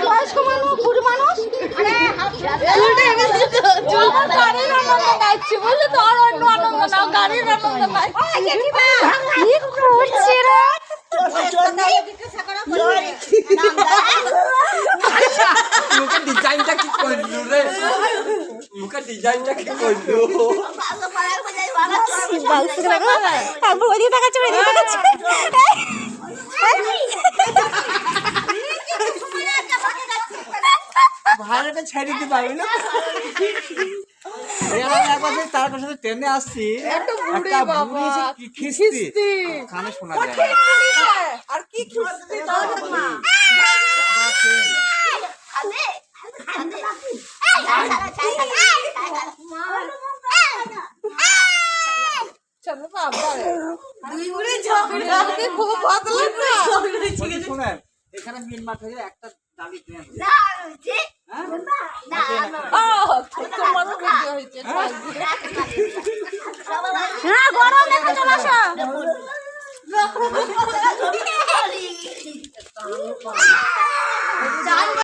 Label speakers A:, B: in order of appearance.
A: বয়স্ক মানুষ বুড়ি মানুষ গাইছি বলে তো আর অন্য আনন্দ নাও গাড়ির আনন্দ নাই কি করছি রে
B: মুখের ডিজাইনটা কি করলু রে মুখের ডিজাইনটা কি করলু
A: তারপর ওইদিকে তাকাচ্ছে ওইদিকে তাকাচ্ছে
B: ভাড়াটা ছেড়ে দিতে পারবি না একবার তার সাথে ট্রেনে আসছি একটা বুড়ি খিস্তি কানে শোনা যায়
A: আর কি খিস্তি
B: শুনেন এখানে মিন মাঠ হয়ে একটা দাবি ট্রেন
A: গরম দেখে চলে আসো